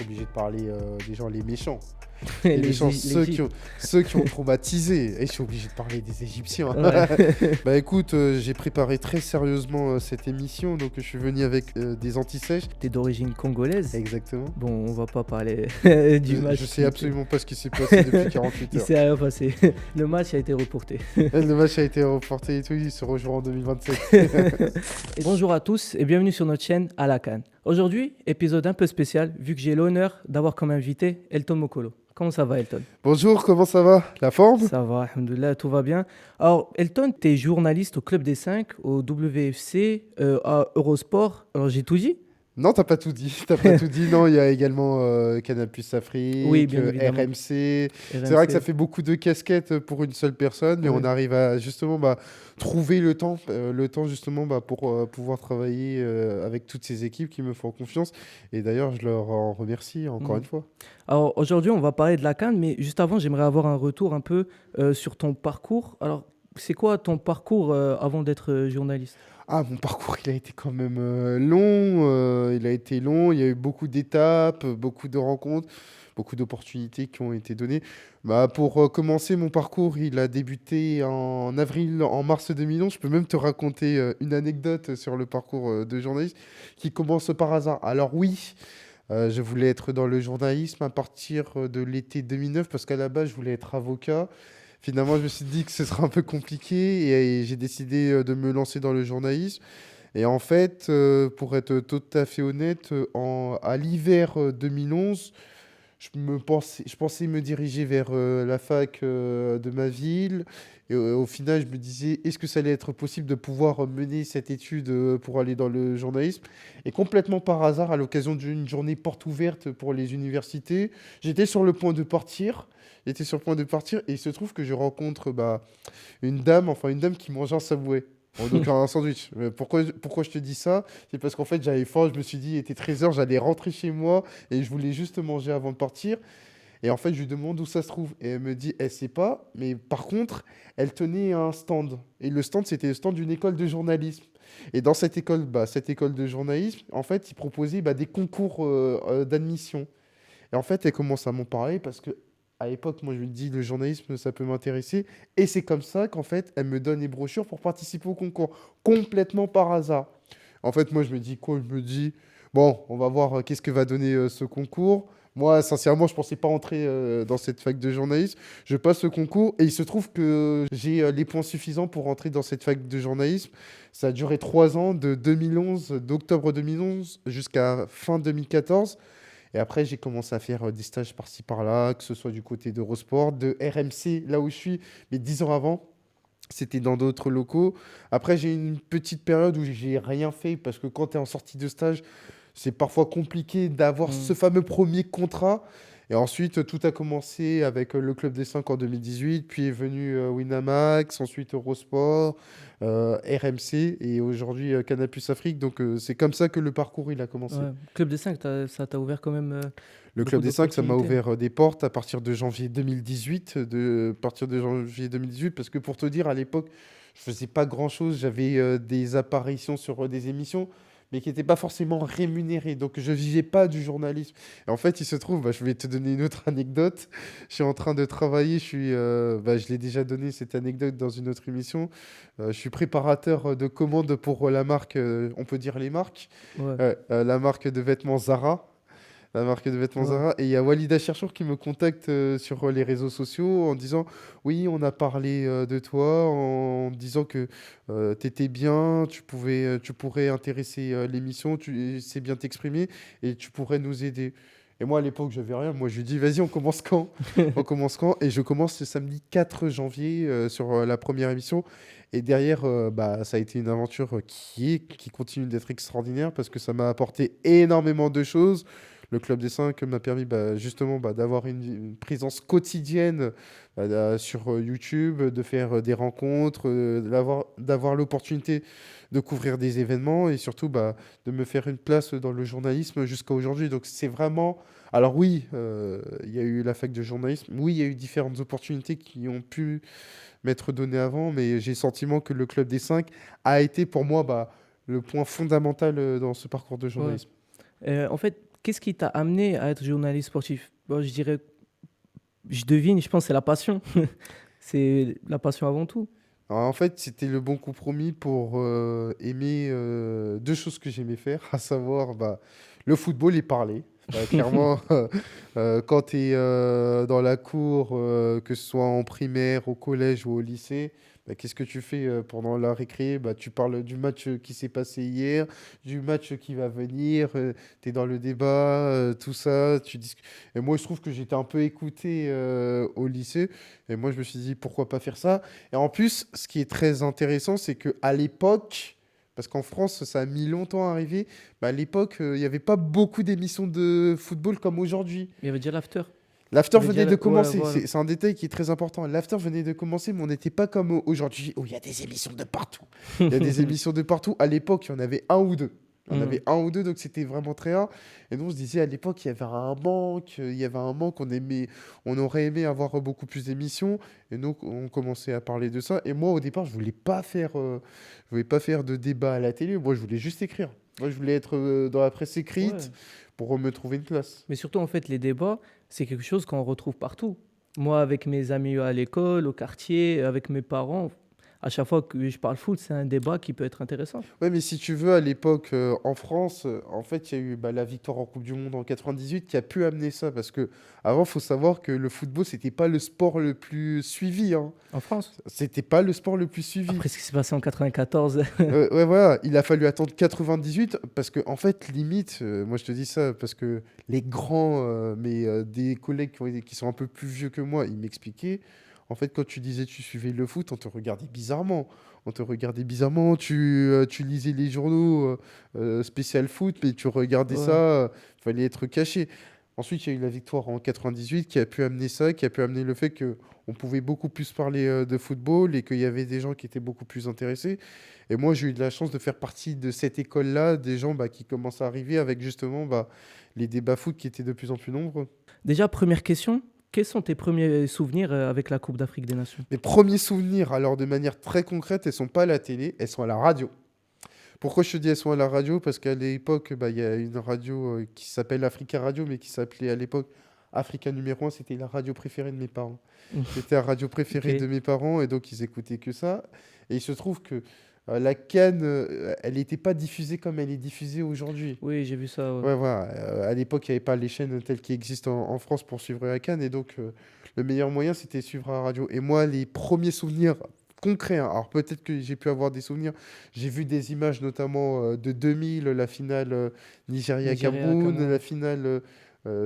Obligé de parler des gens les méchants. Les méchants, L'Égypte. ceux qui ont traumatisé. Et je suis obligé de parler des Égyptiens. Ouais. Bah écoute, j'ai préparé très sérieusement cette émission, donc je suis venu avec des antisèches. T'es d'origine congolaise. Exactement. Bon, on va pas parler du match. Je sais absolument pas ce qui s'est passé depuis 48 Il heures. s'est rien passé. Le match a été reporté. Le match a été reporté et tout, il se rejouera en 2027. Bonjour à tous et bienvenue sur notre chaîne à la CAN. Aujourd'hui, épisode un peu spécial vu que j'ai l'honneur d'avoir comme invité Elton Mokolo. Comment ça va, Elton? Bonjour, comment ça va? La forme? Ça va, alhamdoulilah, tout va bien. Alors, Elton, tu es journaliste au Club des 5, au WFC, à Eurosport. Alors, j'ai tout dit? Non, t'as pas tout dit. T'as pas tout dit. Non, il y a également Canal+ Oui, Afrique, bien évidemment. RMC. C'est vrai que ça RMC. fait beaucoup de casquettes pour une seule personne, mais Oui. on arrive à justement trouver le temps justement pour pouvoir travailler avec toutes ces équipes qui me font confiance. Et d'ailleurs, je leur en remercie encore Mm. une fois. Alors, aujourd'hui, on va parler de la CAN, mais juste avant, j'aimerais avoir un retour un peu sur ton parcours. Alors, c'est quoi ton parcours avant d'être journaliste? Ah, mon parcours, il a été quand même long. Il a été long. Il y a eu beaucoup d'étapes, beaucoup de rencontres, beaucoup d'opportunités qui ont été données. Bah, pour commencer, mon parcours, il a débuté en mars 2011. Je peux même te raconter une anecdote sur le parcours de journaliste qui commence par hasard. Alors oui, je voulais être dans le journalisme à partir de l'été 2009 parce qu'à la base, je voulais être avocat. Finalement, je me suis dit que ce serait un peu compliqué et j'ai décidé de me lancer dans le journalisme. Et en fait, pour être tout à fait honnête, à l'hiver 2011, je pensais me diriger vers la fac de ma ville. Et au final, je me disais, est-ce que ça allait être possible de pouvoir mener cette étude pour aller dans le journalisme? Et complètement par hasard, à l'occasion d'une journée porte ouverte pour les universités, j'étais sur le point de partir. J'étais sur le point de partir et il se trouve que je rencontre une dame qui mange un Subway. Bon, donc un sandwich. Pourquoi je te dis ça? C'est parce qu'en fait, j'avais faim, je me suis dit, il était 13 h, j'allais rentrer chez moi et je voulais juste manger avant de partir. Et en fait, je lui demande où ça se trouve. Et elle me dit, elle sait pas, mais par contre, elle tenait un stand. Et le stand, c'était le stand d'une école de journalisme. Et dans cette école de journalisme, en fait, ils proposaient des concours d'admission. Et en fait, elle commence à m'en parler parce que à l'époque, moi, je me dis, le journalisme, ça peut m'intéresser. Et c'est comme ça qu'en fait, elle me donne les brochures pour participer au concours, complètement par hasard. En fait, moi, je me dis quoi? Je me dis, bon, on va voir qu'est-ce que va donner ce concours. Moi, sincèrement, je pensais pas entrer dans cette fac de journalisme. Je passe ce concours et il se trouve que j'ai les points suffisants pour entrer dans cette fac de journalisme. Ça a duré 3 ans, d'octobre 2011 jusqu'à fin 2014. Et après, j'ai commencé à faire des stages par-ci par-là, que ce soit du côté d'Eurosport, de RMC, là où je suis, mais 10 ans avant. C'était dans d'autres locaux. Après, j'ai eu une petite période où j'ai rien fait parce que quand tu es en sortie de stage, c'est parfois compliqué d'avoir Mm. ce fameux premier contrat. Et ensuite, tout a commencé avec le Club des 5 en 2018, puis est venu Winamax, ensuite Eurosport, RMC et aujourd'hui Canal+ Afrique. Donc, c'est comme ça que le parcours il a commencé. Ouais. Club des 5, ça t'a ouvert quand même Le beaucoup Club des 5, ça m'a d'opportunités. ouvert des portes à partir de janvier 2018. Parce que pour te dire, à l'époque, je faisais pas grand-chose. J'avais des apparitions sur des émissions, mais qui n'étaient pas forcément rémunérées. Donc, je vivais pas du journalisme. Et en fait, il se trouve, je vais te donner une autre anecdote. Je suis en train de travailler. Je l'ai déjà donné cette anecdote dans une autre émission. Je suis préparateur de commandes pour la marque, on peut dire les marques, Ouais, la marque de vêtements Zara. La marque de vêtements ouais. Zara. Et il y a Walida Cherchour qui me contacte sur les réseaux sociaux en disant oui, on a parlé de toi, en disant que tu étais bien, tu pourrais intéresser l'émission, tu sais bien t'exprimer et tu pourrais nous aider. Et moi, à l'époque, je n'avais rien. Moi, je lui dis, vas-y, on commence quand? On commence quand? Et je commence le samedi 4 janvier sur la première émission. Et derrière, ça a été une aventure qui continue d'être extraordinaire parce que ça m'a apporté énormément de choses. Le Club des 5 m'a permis justement d'avoir une présence quotidienne sur YouTube, de faire des rencontres, d'avoir l'opportunité de couvrir des événements et surtout de me faire une place dans le journalisme jusqu'à aujourd'hui. Donc c'est vraiment... Alors oui, il y a eu la fac de journalisme, oui, il y a eu différentes opportunités qui ont pu m'être données avant, mais j'ai le sentiment que le Club des 5 a été pour moi le point fondamental dans ce parcours de Ouais. journalisme. En fait, qu'est-ce qui t'a amené à être journaliste sportif? Bon, je dirais, je devine, je pense que c'est la passion. C'est la passion avant tout. Alors, en fait, c'était le bon compromis pour aimer deux choses que j'aimais faire, à savoir bah, le football et parler. Bah, clairement, quand tu es dans la cour, que ce soit en primaire, au collège ou au lycée, bah, qu'est-ce que tu fais pendant la récré? Bah, tu parles du match qui s'est passé hier, du match qui va venir, tu es dans le débat, tout ça. Et moi, je trouve que j'étais un peu écouté au lycée. Et moi, je me suis dit, pourquoi pas faire ça? Et en plus, ce qui est très intéressant, c'est qu'à l'époque, parce qu'en France, ça a mis longtemps à arriver, bah, à l'époque, il n'y avait pas beaucoup d'émissions de football comme aujourd'hui. Il y avait déjà l'after. L'after Il y avait déjà venait de ouais, commencer, voilà. c'est un détail qui est très important. L'after venait de commencer, mais on n'était pas comme aujourd'hui, où il y a des émissions de partout. Il y a des émissions de partout. À l'époque, il y en avait un ou deux. Il y en Hmm. avait un ou deux, donc c'était vraiment très rare. Et donc, on se disait, à l'époque, il y avait un manque, il y avait un manque, on aurait aimé avoir beaucoup plus d'émissions. Et donc, on commençait à parler de ça. Et moi, au départ, je voulais pas faire de débat à la télé. Moi, je voulais juste écrire. Moi, je voulais être dans la presse écrite Ouais. pour me trouver une place. Mais surtout, en fait, les débats, c'est quelque chose qu'on retrouve partout. Moi, avec mes amis à l'école, au quartier, avec mes parents, à chaque fois que je parle foot, c'est un débat qui peut être intéressant. Ouais, mais si tu veux, à l'époque, en France, en fait, il y a eu bah, la victoire en Coupe du Monde en 98 qui a pu amener ça. Parce que avant, faut savoir que le football, c'était pas le sport le plus suivi, hein. En France, C'était pas le sport le plus suivi. après ce qui s'est passé en 94. Ouais, voilà, il a fallu attendre 98 parce que, en fait, limite, moi je te dis ça parce que les grands, des collègues qui sont un peu plus vieux que moi, ils m'expliquaient. En fait, quand tu disais tu suivais le foot, on te regardait bizarrement. On te regardait bizarrement, tu lisais les journaux spécial foot, mais tu regardais Ouais. ça, fallait être caché. Ensuite, il y a eu la victoire en 98 qui a pu amener ça, qui a pu amener le fait que on pouvait beaucoup plus parler de football et qu'il y avait des gens qui étaient beaucoup plus intéressés. Et moi, j'ai eu de la chance de faire partie de cette école-là, des gens bah, qui commencent à arriver avec justement bah, les débats foot qui étaient de plus en plus nombreux. Déjà, première question, quels sont tes premiers souvenirs avec la Coupe d'Afrique des Nations? Mes premiers souvenirs, alors de manière très concrète, elles sont pas à la télé, elles sont à la radio. Pourquoi je te dis elles sont à la radio? Parce qu'à l'époque, bah, il y a une radio qui s'appelle Africa Radio, mais qui s'appelait à l'époque Africa numéro 1, c'était la radio préférée de mes parents. C'était la radio préférée de Ok. mes parents et donc ils écoutaient que ça. Et il se trouve que la CAN, elle n'était pas diffusée comme elle est diffusée aujourd'hui. Oui, j'ai vu ça. Ouais. Ouais, voilà. À l'époque, il n'y avait pas les chaînes telles qui existent en France pour suivre la CAN. Et donc, le meilleur moyen, c'était suivre la radio. Et moi, les premiers souvenirs concrets, hein, alors peut-être que j'ai pu avoir des souvenirs, j'ai vu des images notamment de 2000, la finale Nigeria, Nigeria-Cameroun, la Cameroun. finale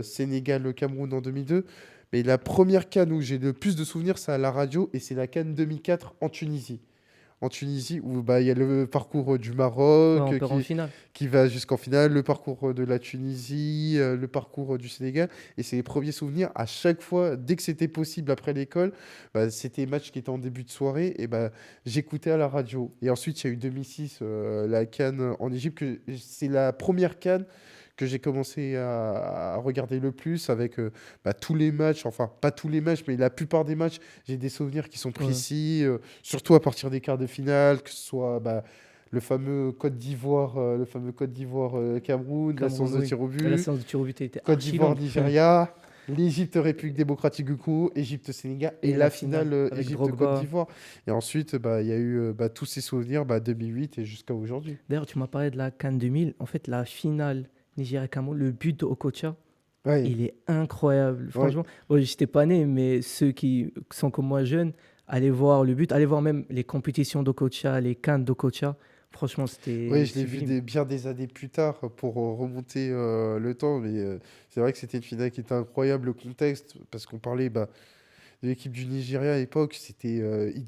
Sénégal-Cameroun en 2002. Mais la première CAN où j'ai le plus de souvenirs, c'est à la radio. Et c'est la CAN 2004 en Tunisie. En Tunisie, où bah, il y a le parcours du Ouais, Maroc on perd en finale. qui va jusqu'en finale, le parcours de la Tunisie, le parcours du Sénégal. Et c'est les premiers souvenirs à chaque fois, dès que c'était possible après l'école, bah, c'était les matchs qui étaient en début de soirée, et bah, j'écoutais à la radio. Et ensuite, il y a eu 2006, la CAN en Égypte, c'est la première CAN que j'ai commencé à regarder le plus avec bah, tous les matchs, enfin pas tous les matchs, mais la plupart des matchs, j'ai des souvenirs qui sont Ouais. précis, surtout à partir des quarts de finale, que ce soit bah, le fameux Côte d'Ivoire Cameroun, la séance Cameroun, de oui. tir au La but, séance de tir au but était Côte archi d'Ivoire longue. Nigeria, l'Égypte République démocratique du Congo, Égypte Sénégal et Et la la finale finale avec Égypte Côte Drogba. d'Ivoire. Et ensuite bah il y a eu bah, tous ces souvenirs bah, 2008 et jusqu'à aujourd'hui. D'ailleurs, tu m'as parlé de la CAN 2000. En fait, la finale Nigeria-Cameroun, le but de Okocha, Ouais, il est incroyable. ouais. Franchement, moi, j'étais pas né, mais ceux qui sont comme moi jeunes, allez voir le but, allez voir même les compétitions d'Okocha, les CAN d'Okocha. Franchement, Oui, c'était je l'ai vu sublime. bien des années plus tard pour remonter le temps, mais c'est vrai que c'était une finale qui était incroyable, le contexte, parce qu'on parlait bah, de l'équipe du Nigeria à l'époque, ils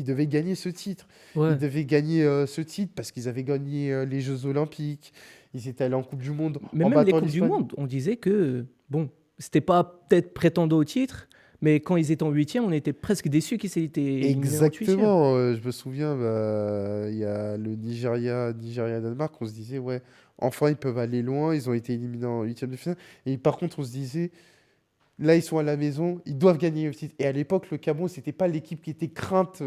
devaient gagner ce titre. Ils Ouais. devaient gagner ce titre parce qu'ils avaient gagné les Jeux Olympiques, ils étaient allés en Coupe du Monde Mais en même les battant Coupes du l'Espagne. Monde, on disait que, bon, c'était pas peut-être prétendant au titre, mais quand ils étaient en huitième, on était presque déçus qu'ils aient été éliminés en huitième. Exactement, je me souviens, bah, il y a le Nigeria-Danemark, on se disait, ouais, enfin ils peuvent aller loin, ils ont été éliminés en huitième de finale. Et par contre, on se disait, Là, ils sont à la maison, ils doivent gagner le titre. Et à l'époque, le Cameroun, c'était pas l'équipe qui était crainte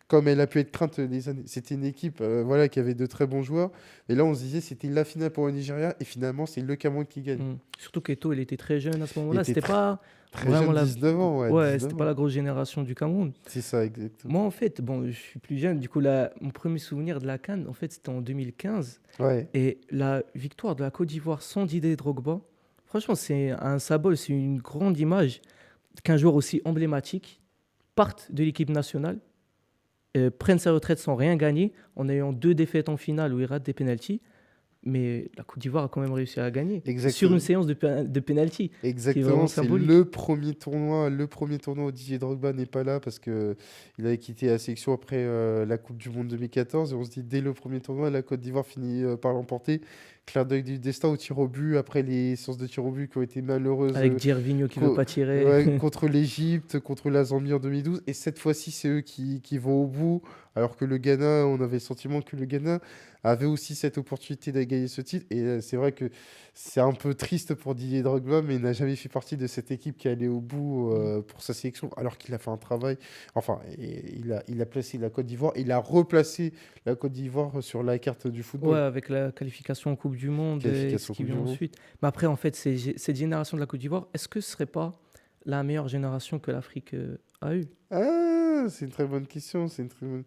comme elle a pu être crainte les années. C'était une équipe voilà, qui avait de très bons joueurs. Et là, on se disait c'était la finale pour le Nigeria. Et finalement, c'est le Cameroun qui gagne. Surtout qu'Eto, il était très jeune à ce Il moment-là. était C'était pas très vraiment jeune, la... 19 ans. Ouais, Ouais, 19 c'était pas ans. la grosse génération du Cameroun. C'est ça, exactement. Moi, en fait, bon, je suis plus jeune. Du coup, mon premier souvenir de la CAN, en fait, c'était en 2015. Ouais, Et la victoire de la Côte d'Ivoire sans Didier Drogba, franchement, c'est un symbole, c'est une grande image qu'un joueur aussi emblématique parte de l'équipe nationale, prenne sa retraite sans rien gagner, en ayant 2 défaites en finale où il rate des pénaltys. Mais la Côte d'Ivoire a quand même réussi à gagner sur une exactement. séance de pénalty, ce qui est vraiment Exactement, c'est symbolique. le premier tournoi où Didier Drogba n'est pas là parce que il avait quitté la sélection après la Coupe du Monde 2014 et on se dit dès le premier tournoi, la Côte d'Ivoire finit par l'emporter. Clin d'œil du destin au tir au but après les séances de tir au but qui ont été malheureuses Avec Gervinho qui veut co- pas tirer. ouais, contre l'Égypte, contre la Zambie en 2012 et cette fois-ci c'est eux qui vont au bout alors que le Ghana, on avait le sentiment que le Ghana avait aussi cette opportunité de gagner ce titre et c'est vrai que c'est un peu triste pour Didier Drogba, mais il n'a jamais fait partie de cette équipe qui allait au bout Mm. pour sa sélection, alors qu'il a fait un travail. Enfin, il a placé la Côte d'Ivoire, il a replacé la Côte d'Ivoire sur la carte du Ouais, football. avec la qualification en Coupe du Monde et ce Qualification qui Coupe du vient Monde. ensuite. Mais après, en fait, cette génération de la Côte d'Ivoire, est-ce que ce serait pas la meilleure génération que l'Afrique a eue? Ah, c'est une très bonne question. C'est une très bonne...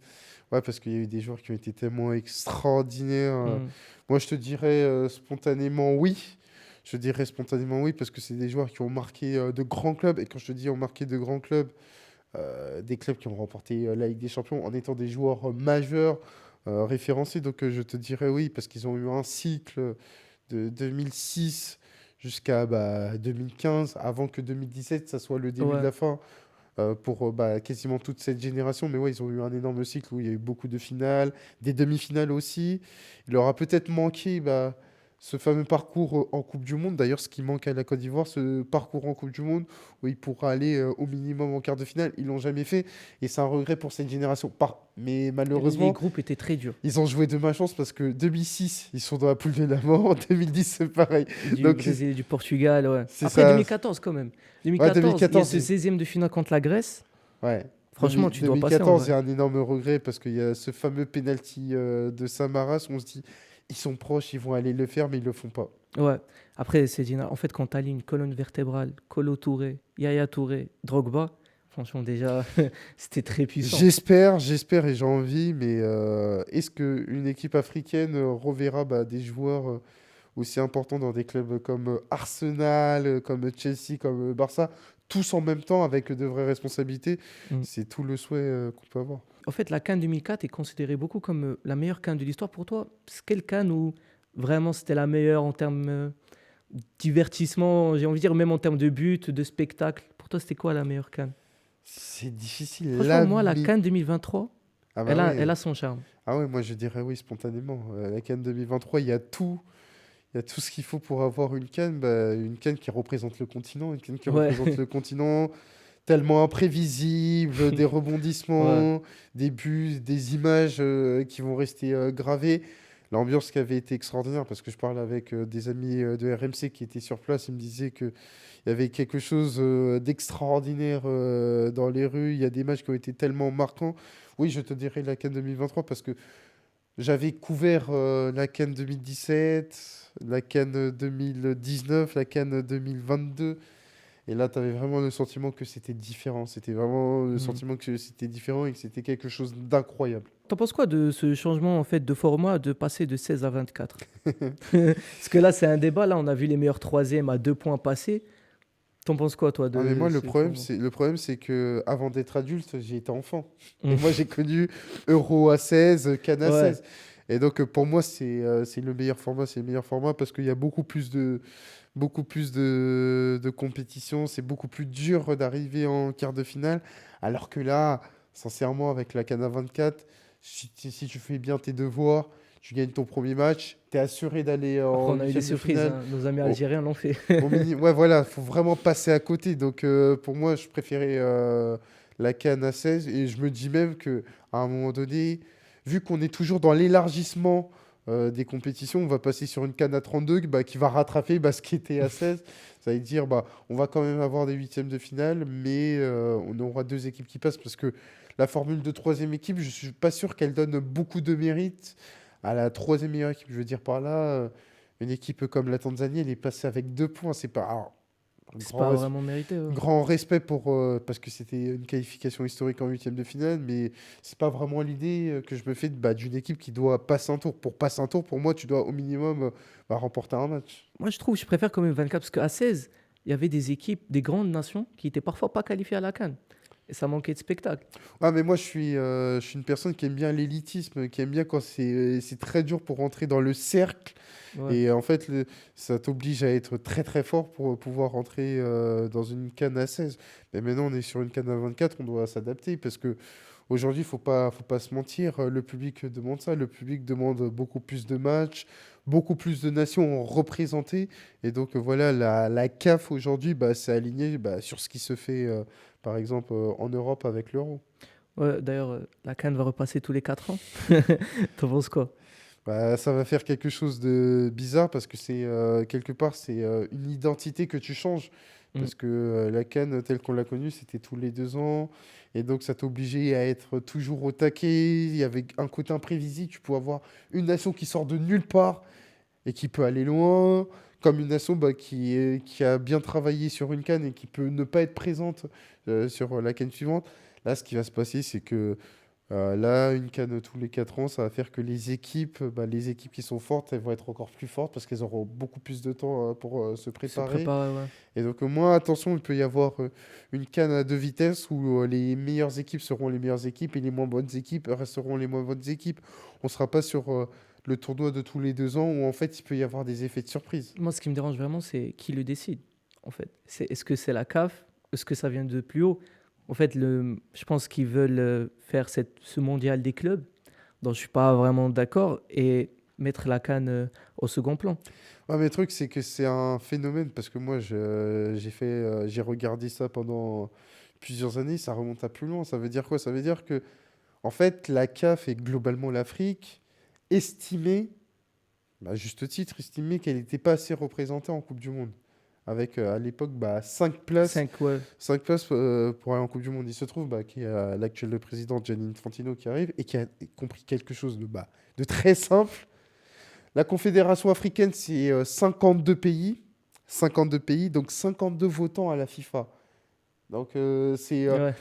Ouais, parce qu'il y a eu des joueurs qui ont été tellement extraordinaires. Mm. Moi, je te dirais spontanément oui. Je dirais spontanément oui, parce que c'est des joueurs qui ont marqué de grands clubs. Et quand je te dis ont marqué de grands clubs, des clubs qui ont remporté la Ligue des Champions en étant des joueurs majeurs, référencés. Donc je te dirais oui, parce qu'ils ont eu un cycle de 2006 jusqu'à 2015, avant que 2017, ça soit le début de Ouais. la fin pour quasiment toute cette génération. Mais ouais, ils ont eu un énorme cycle où il y a eu beaucoup de finales, des demi-finales aussi. Il leur a peut-être manqué ce fameux parcours en Coupe du Monde. D'ailleurs, ce qui manque à la Côte d'Ivoire, ce parcours en Coupe du Monde où il pourra aller au minimum en quart de finale. Ils l'ont jamais fait et c'est un regret pour cette génération. Mais Les malheureusement, groupes étaient très durs. ils ont joué de malchance parce que 2006, ils sont dans la poule de la mort. En 2010, c'est pareil. Du Donc, Brésil et du Portugal, ouais. c'est Après ça. 2014 quand même. Ouais, 2014, il y a 2014, ce 16e de finale contre la Grèce. ouais. Franchement, tu dois passer en 2014, il vrai. y a un énorme regret parce qu'il y a ce fameux penalty de Samaras où on se dit, ils sont proches, ils vont aller le faire, mais ils le font pas. Ouais. Après, en fait, quand tu alignes colonne vertébrale, Kolo Touré, Yaya Touré, Drogba, franchement, déjà, c'était très puissant. J'espère et j'ai envie, mais est-ce qu'une équipe africaine reverra des joueurs aussi importants dans des clubs comme Arsenal, comme Chelsea, comme Barça, tous en même temps avec de vraies responsabilités? Mm. C'est tout le souhait qu'on peut avoir. En fait, la CAN 2004 est considérée beaucoup comme la meilleure CAN de l'histoire pour toi. C'est quelle CAN où vraiment c'était la meilleure en termes divertissement, j'ai envie de dire, même en termes de but, de spectacle. Pour toi, c'était quoi la meilleure CAN? C'est difficile Franchement, là, moi, la mais... CAN 2023, Ah bah elle ouais. a son charme. Ah ouais, moi je dirais oui spontanément. La CAN 2023, il y a tout ce qu'il faut pour avoir une CAN qui représente le continent, une CAN qui Ouais, représente le continent tellement imprévisible, des ouais. rebondissements, des buts, des images qui vont rester gravées. L'ambiance qui avait été extraordinaire parce que je parle avec des amis de RMC qui étaient sur place, ils me disaient qu'il y avait quelque chose d'extraordinaire dans les rues, il y a des matchs qui ont été tellement marquants. Oui, je te dirais la CAN 2023 parce que j'avais couvert la CAN 2017, la CAN 2019, la CAN 2022. Et là, tu avais vraiment le sentiment que c'était différent. C'était vraiment le Hmm. sentiment que c'était différent et que c'était quelque chose d'incroyable. T'en penses quoi de ce changement en fait de format de passer de 16 à 24? Parce que là, c'est un débat. Là, on a vu les meilleurs troisièmes à 2 points passés. T'en penses quoi, toi, Ah, mais de moi, ce changement? le problème, c'est que avant d'être adulte, j'ai été enfant. Et Hmm. moi, j'ai connu Euro à 16, Cannes à Ouais, 16. Et donc, pour moi, c'est le meilleur format. C'est le meilleur format parce qu'il y a beaucoup plus de compétition. C'est beaucoup plus dur d'arriver en quart de finale. Alors que là, sincèrement, avec la Cannes à 24, si tu fais bien tes devoirs, tu gagnes ton premier match, tu es assuré d'aller après, en on a eu des huitième de surprises, finale. hein. Nos amis Au, algériens l'ont fait. Ouais, voilà, faut vraiment passer à côté. Donc, pour moi, je préférais la Cannes à 16. Et je me dis même que à un moment donné, vu qu'on est toujours dans l'élargissement des compétitions, on va passer sur une CAN à 32 bah, qui va rattraper bah, ce qui était à 16. Ça veut dire, bah, on va quand même avoir des huitièmes de finale, mais on aura deux équipes qui passent parce que la formule de troisième équipe, je suis pas sûr qu'elle donne beaucoup de mérite à la troisième meilleure équipe. Je veux dire par là, une équipe comme la Tanzanie, elle est passée avec 2 points. C'est pas alors, un C'est grand, pas vraiment mérité. grand respect pour parce que c'était une qualification historique en huitième de finale, mais c'est pas vraiment l'idée que je me fais bah, d'une équipe qui doit passer un tour. Pour passer un tour, pour moi, tu dois au minimum bah, remporter un match. Moi, je préfère quand même 24 parce qu'à 16, il y avait des équipes, des grandes nations qui étaient parfois pas qualifiées à la CAN. Et ça manquait de spectacle. Ah, mais moi, je suis une personne qui aime bien l'élitisme, qui aime bien quand c'est très dur pour rentrer dans le cercle. Ouais, Et en fait, ça t'oblige à être très très fort pour pouvoir rentrer dans une canne à 16. Mais maintenant, on est sur une canne à 24, on doit s'adapter parce que aujourd'hui, faut pas se mentir, le public demande ça. Le public demande beaucoup plus de matchs, beaucoup plus de nations représentées. Et donc, voilà, la CAF aujourd'hui, bah, c'est aligné bah, sur ce qui se fait, par exemple, en Europe avec l'euro. ouais, d'ailleurs, la CAN va repasser tous les 4 ans. T'en penses quoi? Bah, ça va faire quelque chose de bizarre parce que c'est quelque part c'est une identité que tu changes Mm. parce que la CAN telle qu'on l'a connue c'était tous les 2 ans et donc ça t'obligeait à être toujours au taquet. Il y avait un côté imprévisible. Tu pouvais avoir une nation qui sort de nulle part et qui peut aller loin, comme une nation bah, qui a bien travaillé sur une CAN et qui peut ne pas être présente sur la CAN suivante. Là, ce qui va se passer, c'est que là, une canne tous les 4 ans, ça va faire que les équipes qui sont fortes, elles vont être encore plus fortes parce qu'elles auront beaucoup plus de temps pour se Se préparer. préparer, ouais. Et donc, moi, attention, il peut y avoir une canne à deux vitesses où les meilleures équipes seront les meilleures équipes et les moins bonnes équipes resteront les moins bonnes équipes. On ne sera pas sur le tournoi de tous les 2 ans où en fait, il peut y avoir des effets de surprise. Moi, ce qui me dérange vraiment, c'est qui le décide, en fait. Est-ce que c'est la CAF? Est-ce que ça vient de plus haut? En fait, je pense qu'ils veulent faire ce mondial des clubs, dont je suis pas vraiment d'accord, et mettre la CAN au second plan. Ouais, mais le truc, c'est que c'est un phénomène parce que moi, j'ai regardé ça pendant plusieurs années. Ça remonte à plus loin. Ça veut dire quoi? Ça veut dire que en fait, la CAF et globalement l'Afrique estimaient, à juste titre, estimaient qu'elle n'était pas assez représentée en Coupe du Monde. Avec à l'époque bah, 5 places, 5, ouais. 5 places pour aller en Coupe du Monde. Il se trouve bah, qu'il y a l'actuel président Gianni Infantino qui arrive et qui a compris quelque chose de très simple. La Confédération africaine, c'est 52 pays. 52 pays, donc 52 votants à la FIFA. Donc Ouais.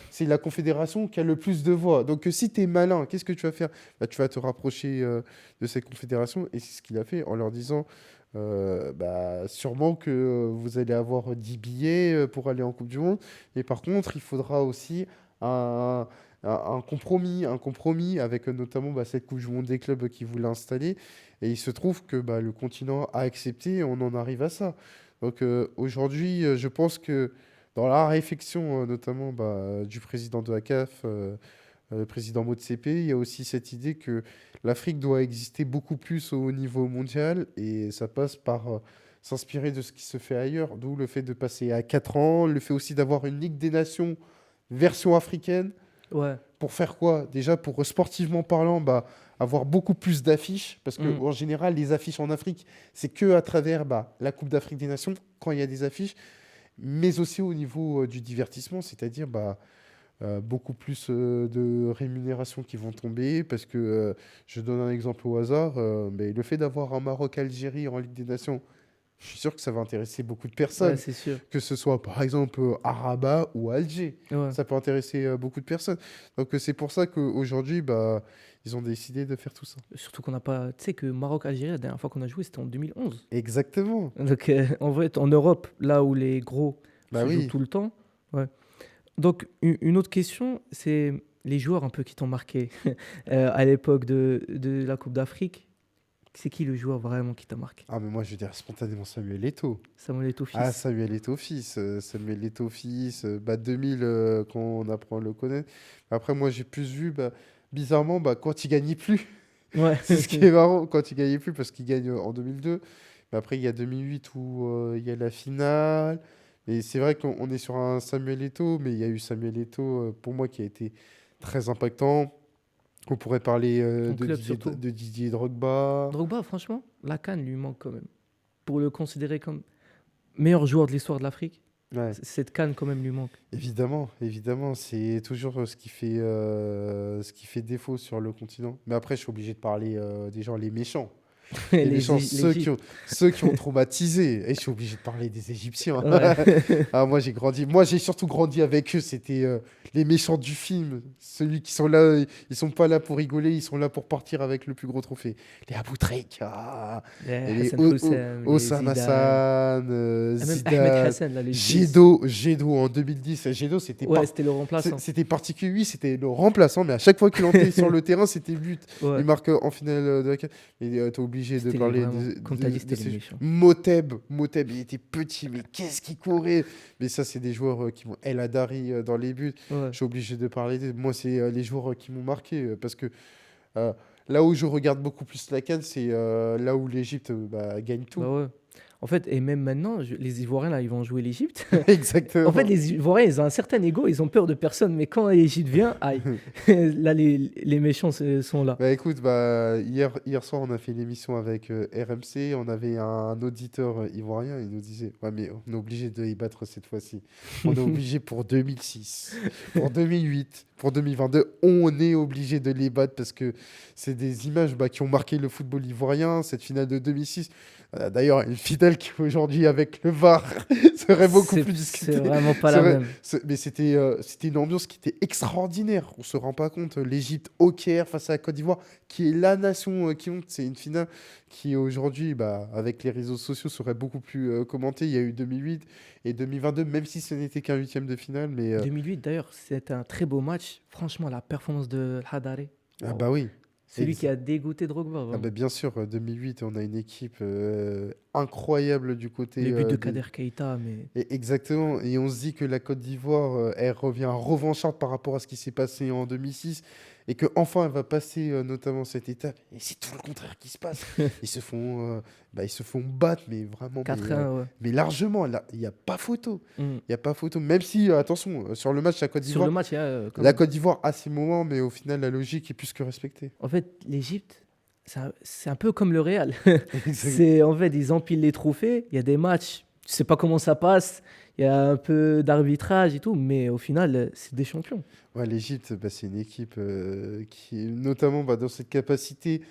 c'est la confédération qui a le plus de voix. Donc si tu es malin, qu'est-ce que tu vas faire? Bah, tu vas te rapprocher de cette confédération et c'est ce qu'il a fait en leur disant bah, sûrement que vous allez avoir 10 billets pour aller en Coupe du Monde. Et par contre, il faudra aussi un, un compromis avec notamment bah, cette Coupe du Monde des clubs qui voulait installer. Et il se trouve que bah, le continent a accepté et on en arrive à ça. Donc aujourd'hui, je pense que dans la réflexion, notamment bah, du président de la CAF, le président Motsepe, il y a aussi cette idée que l'Afrique doit exister beaucoup plus au niveau mondial et ça passe par s'inspirer de ce qui se fait ailleurs. D'où le fait de passer à 4 ans, le fait aussi d'avoir une Ligue des Nations version africaine. Ouais. Pour faire quoi? Déjà, pour sportivement parlant, bah, avoir beaucoup plus d'affiches. Parce que Mm. en général, les affiches en Afrique, c'est que à travers bah, la Coupe d'Afrique des Nations, quand il y a des affiches mais aussi au niveau du divertissement, c'est-à-dire bah, beaucoup plus de rémunérations qui vont tomber, parce que je donne un exemple au hasard, mais le fait d'avoir un Maroc-Algérie en Ligue des Nations, je suis sûr que ça va intéresser beaucoup de Ouais, personnes, c'est sûr. que ce soit par exemple à Rabat ou à Alger. Ouais. Ça peut intéresser beaucoup de personnes. Donc c'est pour ça qu'aujourd'hui, bah, ils ont décidé de faire tout ça. Surtout qu'on n'a pas. Tu sais que Maroc-Algérie, la dernière fois qu'on a joué, c'était en 2011. Exactement. Donc, en vrai, en Europe, là où les gros Bah se jouent oui. tout le temps. Ouais. Donc, une autre question, c'est les joueurs un peu qui t'ont marqué à l'époque de la Coupe d'Afrique. C'est qui le joueur vraiment qui t'a marqué? Ah mais moi je veux dire spontanément Samuel Eto'o. Samuel Eto'o Ah, fils. Samuel Eto'o fils, Samuel Eto'o fils, bah 2000 quand on apprend à le connaître. Après, moi, j'ai plus vu, bah, bizarrement, bah, quand il gagnait plus. Ouais. C'est ce qui est marrant, quand il gagnait plus, parce qu'il gagne en 2002. Mais après, il y a 2008 où il y a la finale. Et c'est vrai qu'on est sur un Samuel Eto'o, mais il y a eu Samuel Eto'o, pour moi, qui a été très impactant. On pourrait parler En club surtout. De Didier Drogba. Drogba, franchement, la CAN lui manque quand même. Pour le considérer comme meilleur joueur de l'histoire de l'Afrique, Ouais, cette CAN quand même lui manque. évidemment, évidemment, c'est toujours ce qui fait défaut sur le continent. Mais après, je suis obligé de parler des gens, les méchants. Les méchants, L'Égypte. ceux qui ont traumatisé. Et je suis obligé de parler des Égyptiens. Ouais. Ah, moi, j'ai grandi. Moi, j'ai surtout grandi avec eux. C'était les méchants du film. Celui qui sont là, ils sont pas là pour rigoler, ils sont là pour partir avec le plus gros trophée. Les Aboutrek, Les et les Hassan Houssem, les Osama Zidane. Hassan, Et même Ahmed Zidane, Hassan, là, le 10. Gédo en 2010. Gédo, Ouais, c'était le remplaçant. c'était particulier. Oui, c'était le remplaçant, mais à chaque fois qu'il entrait sur le terrain, c'était but. Il Ouais. marque en finale de la CAN. Et t'es obligé de C'était les parler vraiment, comme t'as dit, de c'était les ces méchants. Moteb, il était petit, mais qu'est-ce qu'il courait! Mais ça, c'est des joueurs qui m'ont El Hadari dans les buts. Ouais. Je suis obligé de parler d'eux. Moi, c'est les joueurs qui m'ont marqué parce que euh, là où je regarde beaucoup plus la CAN, c'est là où l'Égypte gagne tout. Bah ouais. En fait, et même maintenant, les Ivoiriens, là, ils vont jouer l'Égypte. En fait, Exactement. les Ivoiriens, ils ont un certain ego, ils ont peur de personne. Mais quand l'Égypte vient, aïe, là, les méchants sont là. Bah écoute, hier soir, on a fait une émission avec RMC. On avait un auditeur ivoirien. Il nous disait, ouais, mais on est obligé de les battre cette fois-ci. On est obligé pour 2006, pour 2008, pour 2022. On est obligé de les battre parce que c'est des images qui ont marqué le football ivoirien. Cette finale de 2006. D'ailleurs, une finale qui aujourd'hui, avec le VAR, serait beaucoup plus C'est discutée. vraiment pas la Serait- même. Mais c'était une ambiance qui était extraordinaire. On se rend pas compte. L'Égypte au Caire face à la Côte d'Ivoire, qui est la nation qui monte. C'est une finale qui aujourd'hui, avec les réseaux sociaux, serait beaucoup plus commentée. Il y a eu 2008 et 2022, même si ce n'était qu'un huitième de finale. Mais 2008, d'ailleurs, c'était un très beau match. Franchement, la performance de Hadare, ah waouh. bah oui. Celui qui a dégoûté Drogba, Ah vraiment. bah bien sûr, 2008, on a une équipe incroyable du côté Le but de de... Kader Keita, mais Exactement, et on se dit que la Côte d'Ivoire, elle revient revancharde par rapport à ce qui s'est passé en 2006, et que enfin elle va passer notamment cette étape. Et c'est tout le contraire qui se passe. Ils se font battre, mais vraiment, 4-1, ouais. mais largement. Là, il n'y a pas photo. Mm. Il y a pas photo. Même si, attention, sur le match la Côte Sur le d'Ivoire, match, il y a quand la même. Côte d'Ivoire a ses moments, mais au final la logique est plus que respectée. En fait, l'Égypte, c'est un peu comme le Real. Exact. En fait, ils empilent les trophées. Il y a des matchs, tu sais pas comment ça passe. Il y a un peu d'arbitrage et tout, mais au final, c'est des champions. Ouais, l'Égypte, c'est une équipe qui est notamment dans cette capacité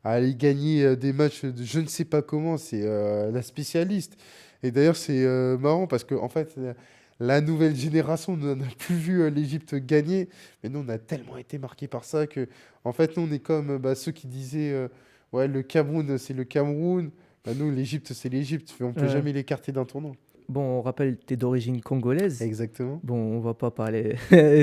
à aller gagner des matchs de je ne sais pas comment, c'est la spécialiste. Et d'ailleurs, c'est marrant parce que en fait, la nouvelle génération n'a plus vu l'Égypte gagner, mais nous, on a tellement été marqués par ça que, en fait, nous, on est comme ceux qui disaient ouais, le Cameroun, c'est le Cameroun. Nous, l'Égypte, c'est l'Égypte. On peut Ouais. jamais l'écarter d'un tournoi. Bon, on rappelle, tu es d'origine congolaise. Exactement. Bon, on va pas parler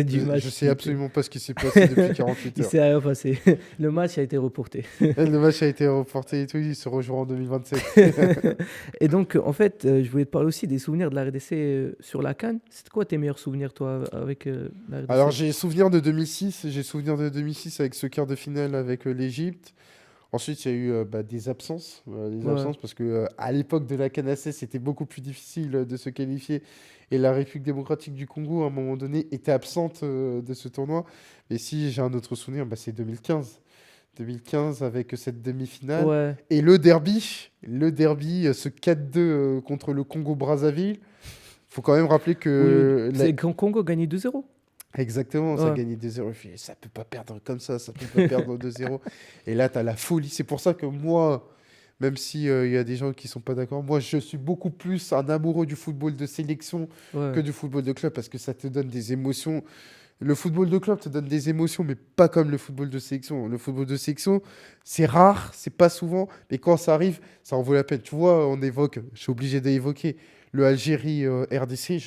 du Je match. sais absolument pas ce qui s'est passé depuis 48 Il heures. s'est rien passé. Le match a été reporté. Le match a été reporté et tout, il se rejouera en 2027. Et donc, en fait, je voulais te parler aussi des souvenirs de la RDC sur la CAN. C'est quoi tes meilleurs souvenirs, toi, avec la Alors RDC? j'ai souvenir de 2006 avec ce quart de finale avec l'Égypte. Ensuite, il y a eu des Ouais, absences parce que à l'époque de la CAN c'était beaucoup plus difficile de se qualifier et la République démocratique du Congo, à un moment donné, était absente de ce tournoi. Mais si j'ai un autre souvenir, c'est 2015. 2015 avec cette demi-finale ouais. et le derby, ce 4-2 contre le Congo-Brazzaville. Faut quand même rappeler Oui, oui. que C'est quand Congo a gagné 2-0. exactement, ça a Ouais. gagné 2-0. Je fais, ça peut pas perdre comme ça peut pas perdre 2-0. Et là, tu as la folie. C'est pour ça que moi, même si il y a des gens qui sont pas d'accord, moi, je suis beaucoup plus un amoureux du football de sélection que Ouais. du football de club parce que ça te donne des émotions. Le football de club te donne des émotions, mais pas comme le football de sélection. Le football de sélection, c'est rare, c'est pas souvent, mais quand ça arrive, ça en vaut la peine. Tu vois, je suis obligé d'évoquer le Algérie-RDC.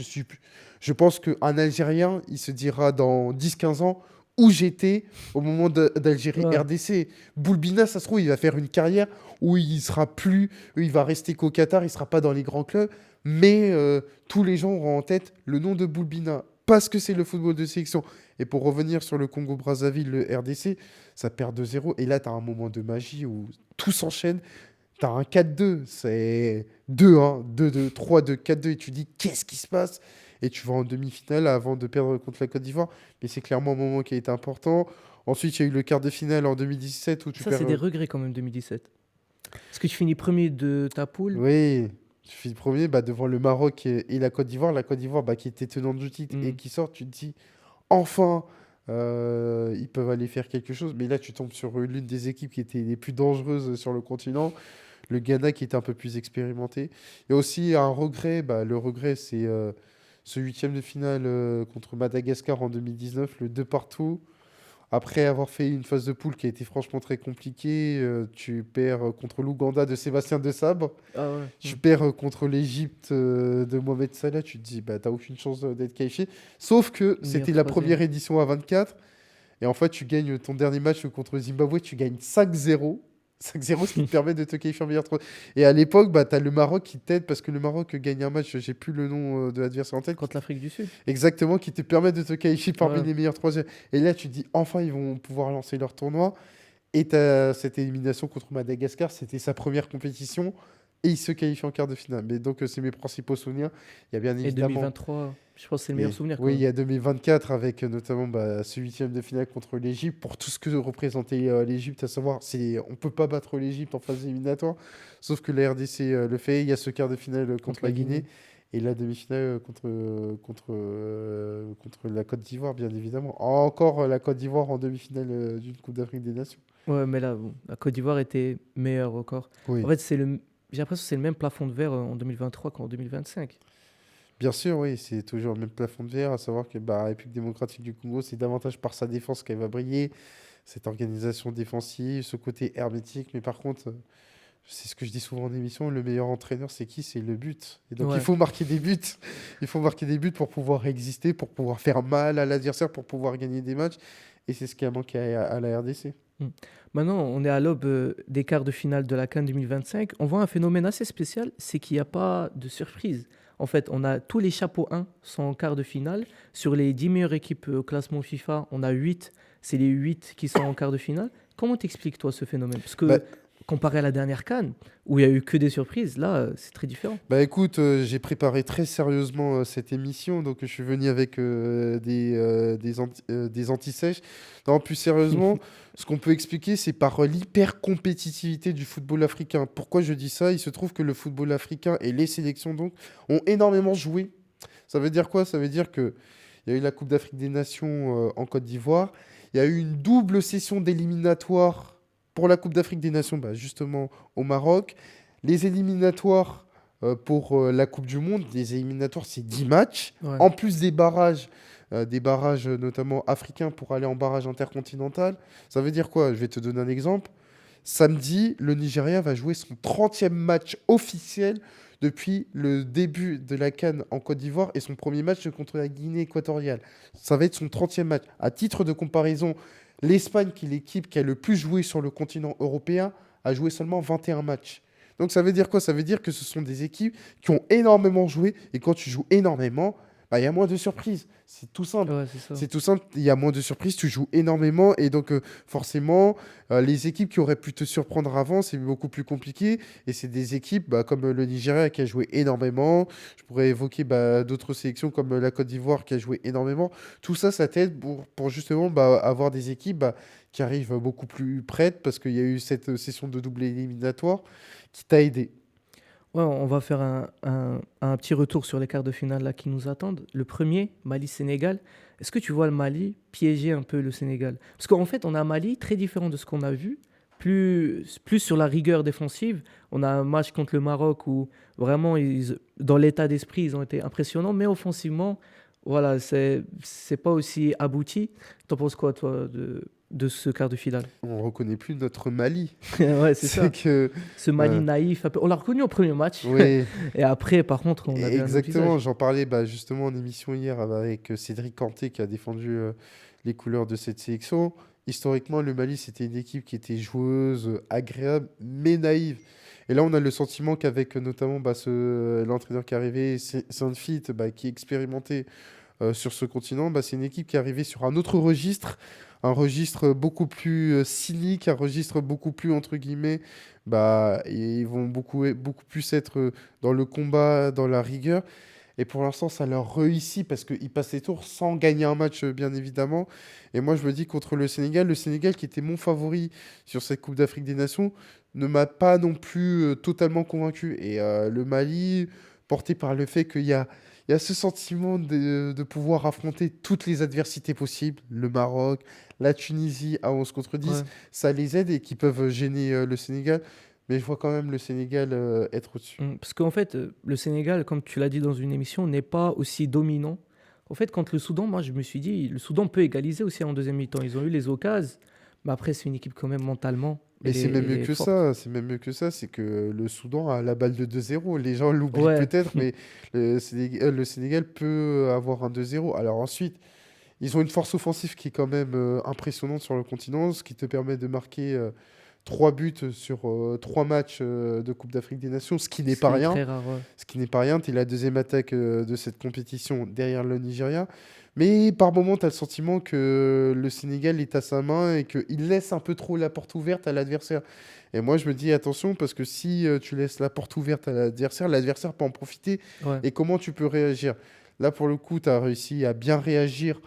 Je pense qu'un Algérien, il se dira dans 10 15 ans où j'étais au moment Ouais. d'Algérie-RDC. Boulbina, ça se trouve, il va faire une carrière où il va rester qu'au Qatar, il sera pas dans les grands clubs, mais tous les gens auront en tête le nom de Boulbina parce que c'est le football de sélection. Et pour revenir sur le Congo-Brazzaville, le RDC, ça perd 2-0. Et là, tu as un moment de magie où tout s'enchaîne. Tu as un 4-2, c'est 2-1, 2-2, 3-2, 4-2. Et tu dis, qu'est-ce qui se passe? Et tu vas en demi-finale avant de perdre contre la Côte d'Ivoire. Mais c'est clairement un moment qui a été important. Ensuite, il y a eu le quart de finale en 2017 où tu Ça, perds. c'est des regrets quand même, 2017. Parce que tu finis premier de ta poule. Oui, tu finis premier bah, devant le Maroc et la Côte d'Ivoire. La Côte d'Ivoire bah, qui était tenante du titre et Hmm. qui sort, tu te dis enfin, ils peuvent aller faire quelque chose. Mais là, tu tombes sur l'une des équipes qui était les plus dangereuses sur le continent. Le Ghana qui était un peu plus expérimenté. Il y a aussi un regret. Bah, le regret, c'est ce huitième de finale contre Madagascar en 2019, le 2 partout. Après avoir fait une phase de poule qui a été franchement très compliquée, tu perds contre l'Ouganda de Sébastien Desabre. Ah ouais. Tu perds contre l'Égypte de Mohamed Salah, tu te dis, bah, t'as aucune chance d'être qualifié. Sauf que Meilleur c'était la troisième. première édition à 24. Et en fait, tu gagnes ton dernier match contre le Zimbabwe, tu gagnes 5-0. 5-0, ce qui te permet de te qualifier en meilleur 3. Et à l'époque, bah, tu as le Maroc qui t'aide parce que le Maroc gagne un match, j'ai plus le nom de l'adversaire en tête, Contre l'Afrique du Sud. exactement, qui te permet de te qualifier parmi Ouais. les meilleurs troisièmes. Et là, tu te dis, enfin, ils vont pouvoir lancer leur tournoi. Et t'as cette élimination contre Madagascar, c'était sa première compétition. Et il se qualifie en quart de finale. Mais donc, c'est mes principaux souvenirs. Il y a bien Et évidemment. 2023, je pense que c'est le meilleur Et souvenir quand oui, il même. y a 2024 avec notamment bah, ce huitième de finale contre l'Égypte. Pour tout ce que représentait l'Égypte, à savoir, on peut pas battre l'Égypte en phase éliminatoire. Sauf que la RDC le fait. Il y a ce quart de finale contre Contre la la Guinée. Guinée. Et la demi-finale contre la Côte d'Ivoire, bien évidemment. Encore la Côte d'Ivoire en demi-finale d'une Coupe d'Afrique des Nations. Ouais, mais là, bon, la Côte d'Ivoire était meilleure encore. En Oui. fait, j'ai l'impression que c'est le même plafond de verre en 2023 qu'en 2025. Bien sûr, oui, c'est toujours le même plafond de verre, à savoir que bah, la République démocratique du Congo, c'est davantage par sa défense qu'elle va briller, cette organisation défensive, ce côté hermétique. Mais par contre, c'est ce que je dis souvent en émission, le meilleur entraîneur, c'est qui? C'est le but. Et donc, il Ouais. faut marquer des buts. Il faut marquer des buts pour pouvoir exister, pour pouvoir faire mal à l'adversaire, pour pouvoir gagner des matchs. Et c'est ce qui a manqué à la RDC. Mm. Maintenant, on est à l'aube des quarts de finale de la CAN 2025. On voit un phénomène assez spécial, c'est qu'il n'y a pas de surprise. En fait, on a tous les chapeaux 1 sont en quart de finale. Sur les 10 meilleures équipes au classement FIFA, on a 8. C'est les 8 qui sont en quart de finale. Comment t'expliques, toi, ce phénomène? Parce Bah, que comparé à la dernière CAN, où il y a eu que des surprises, là, c'est très différent. Bah écoute, j'ai préparé très sérieusement cette émission, donc je suis venu avec des anti-sèches. Non, plus sérieusement, ce qu'on peut expliquer, c'est par l'hyper-compétitivité du football africain. Pourquoi je dis ça? Il se trouve que le football africain et les sélections donc ont énormément joué. Ça veut dire quoi? Ça veut dire que il y a eu la Coupe d'Afrique des Nations en Côte d'Ivoire. Il y a eu une double session d'éliminatoires pour la Coupe d'Afrique des Nations, bah, justement au Maroc. Les éliminatoires pour la Coupe du Monde, les éliminatoires, c'est 10 matchs. Ouais. En plus des barrages notamment africains pour aller en barrage intercontinental. Ça veut dire quoi? Je vais te donner un exemple. Samedi, le Nigeria va jouer son 30e match officiel depuis le début de la CAN en Côte d'Ivoire et son premier match contre la Guinée équatoriale. Ça va être son 30e match. À titre de comparaison, l'Espagne, qui est l'équipe qui a le plus joué sur le continent européen, a joué seulement 21 matchs. Donc ça veut dire quoi? Ça veut dire que ce sont des équipes qui ont énormément joué et quand tu joues énormément, bah, il y a moins de surprises. C'est tout simple. Ouais, c'est ça. C'est tout simple, il y a moins de surprises, tu joues énormément et donc forcément, les équipes qui auraient pu te surprendre avant, c'est beaucoup plus compliqué. Et c'est des équipes bah, comme le Nigeria qui a joué énormément. Je pourrais évoquer bah, d'autres sélections comme la Côte d'Ivoire qui a joué énormément. Tout ça, ça t'aide pour justement bah, avoir des équipes bah, qui arrivent beaucoup plus prêtes parce qu'il y a eu cette session de double éliminatoire qui t'a aidé. Ouais, on va faire un petit retour sur les quarts de finale là, qui nous attendent. Le premier, Mali-Sénégal. Est-ce que tu vois le Mali piéger un peu le Sénégal? Parce qu'en fait, on a un Mali très différent de ce qu'on a vu, plus sur la rigueur défensive. On a un match contre le Maroc où vraiment, dans l'état d'esprit, ils ont été impressionnants, mais offensivement, voilà, c'est pas aussi abouti. T'en penses quoi, toi, de ce quart de finale? On reconnaît plus notre Mali. Ouais, c'est C'est ça. que Ce Mali euh, naïf, un peu. On l'a reconnu au premier match. oui, Et après, par contre, on avait un autre exactement. visage. J'en parlais bah, justement en émission hier avec Cédric Kanté qui a défendu les couleurs de cette sélection. Historiquement, le Mali, c'était une équipe qui était joueuse, agréable, mais naïve. Et là, on a le sentiment qu'avec notamment bah, l'entraîneur qui est arrivé, Saint-Fit, bah, qui est expérimenté sur ce continent, bah, c'est une équipe qui est arrivée sur un registre beaucoup plus cynique, un registre beaucoup plus, entre guillemets, bah, ils vont beaucoup plus être dans le combat, dans la rigueur. Et pour l'instant, ça leur réussit parce qu'ils passent les tours sans gagner un match, bien évidemment. Et moi, je me dis contre le Sénégal qui était mon favori sur cette Coupe d'Afrique des Nations, ne m'a pas non plus totalement convaincu. Et le Mali, porté par le fait qu'il y a ce sentiment de pouvoir affronter toutes les adversités possibles, le Maroc, la Tunisie à 11 contre 10, Ouais. ça les aide et qui peuvent gêner le Sénégal. Mais je vois quand même le Sénégal être au-dessus. Parce qu'en fait, le Sénégal, comme tu l'as dit dans une émission, n'est pas aussi dominant. En fait, contre le Soudan, moi, je me suis dit, le Soudan peut égaliser aussi en deuxième mi-temps. Ils ont eu les occasions, mais après, c'est une équipe quand même mentalement, Et c'est même elle mieux est que forte. ça, c'est même mieux que ça, c'est que le Soudan a la balle de 2-0. Les gens l'oublient Ouais, peut-être, mais le Sénégal peut avoir un 2-0. Alors ensuite, ils ont une force offensive qui est quand même impressionnante sur le continent, ce qui te permet de marquer 3 buts sur 3 matchs de Coupe d'Afrique des Nations, ce qui n'est ce pas qui est rien. très rare. Ouais. Ce qui n'est pas rien, tu es la deuxième attaque de cette compétition derrière le Nigeria. Mais par moments, tu as le sentiment que le Sénégal est à sa main et qu'il laisse un peu trop la porte ouverte à l'adversaire. Et moi, je me dis attention, parce que si tu laisses la porte ouverte à l'adversaire peut en profiter. Ouais. Et comment tu peux réagir? Là, pour le coup, tu as réussi à bien réagir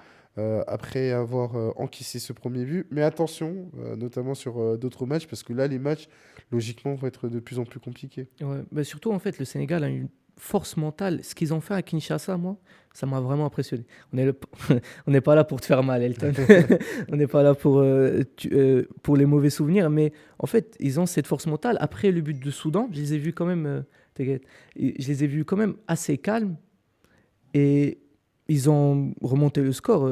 après avoir encaissé ce premier but. Mais attention, notamment sur d'autres matchs, parce que là, les matchs, logiquement, vont être de plus en plus compliqués. Ouais. Mais surtout, en fait, le Sénégal a une force mentale. Ce qu'ils ont fait à Kinshasa, moi, ça m'a vraiment impressionné. On n'est pas là pour te faire mal, Elton. On n'est pas là pour les mauvais souvenirs. Mais en fait, ils ont cette force mentale. Après le but de Soudan, je les ai vus quand même, t'inquiète, je les ai vus quand même assez calmes. Et ils ont remonté le score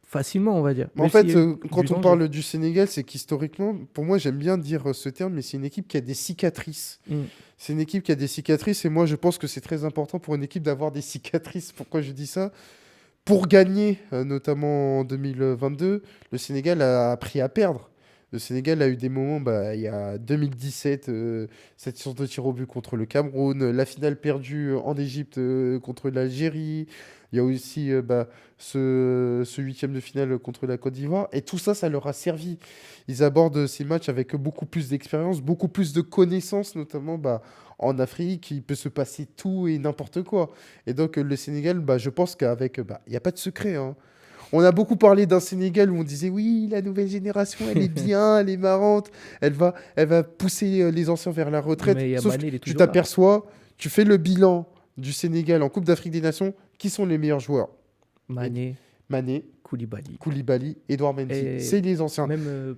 facilement, on va dire. Mais en Même s'il y fait, a eu du quand on danger. parle du Sénégal, c'est qu'historiquement, pour moi, j'aime bien dire ce terme, mais c'est une équipe qui a des cicatrices. Mm. C'est une équipe qui a des cicatrices, et moi, je pense que c'est très important pour une équipe d'avoir des cicatrices. Pourquoi je dis ça? Pour gagner, notamment en 2022, le Sénégal a appris à perdre. Le Sénégal a eu des moments, bah, il y a 2017, cette séance de tir au but contre le Cameroun, la finale perdue en Égypte contre l'Algérie. Il y a aussi bah, ce huitième de finale contre la Côte d'Ivoire. Et tout ça, ça leur a servi. Ils abordent ces matchs avec beaucoup plus d'expérience, beaucoup plus de connaissances, notamment bah, en Afrique. Il peut se passer tout et n'importe quoi. Et donc, le Sénégal, bah, je pense qu'avec. Bah, il n'y a pas de secret, hein. On a beaucoup parlé d'un Sénégal où on disait oui, la nouvelle génération, elle est bien, elle est marrante, elle va pousser les anciens vers la retraite. Mais il y a Sauf que Mané, il est tu toujours là. t'aperçois, tu fais le bilan du Sénégal en Coupe d'Afrique des Nations, qui sont les meilleurs joueurs? Et Mané, Mané, Koulibaly. Koulibaly, Edouard Mendy, Et c'est les anciens. même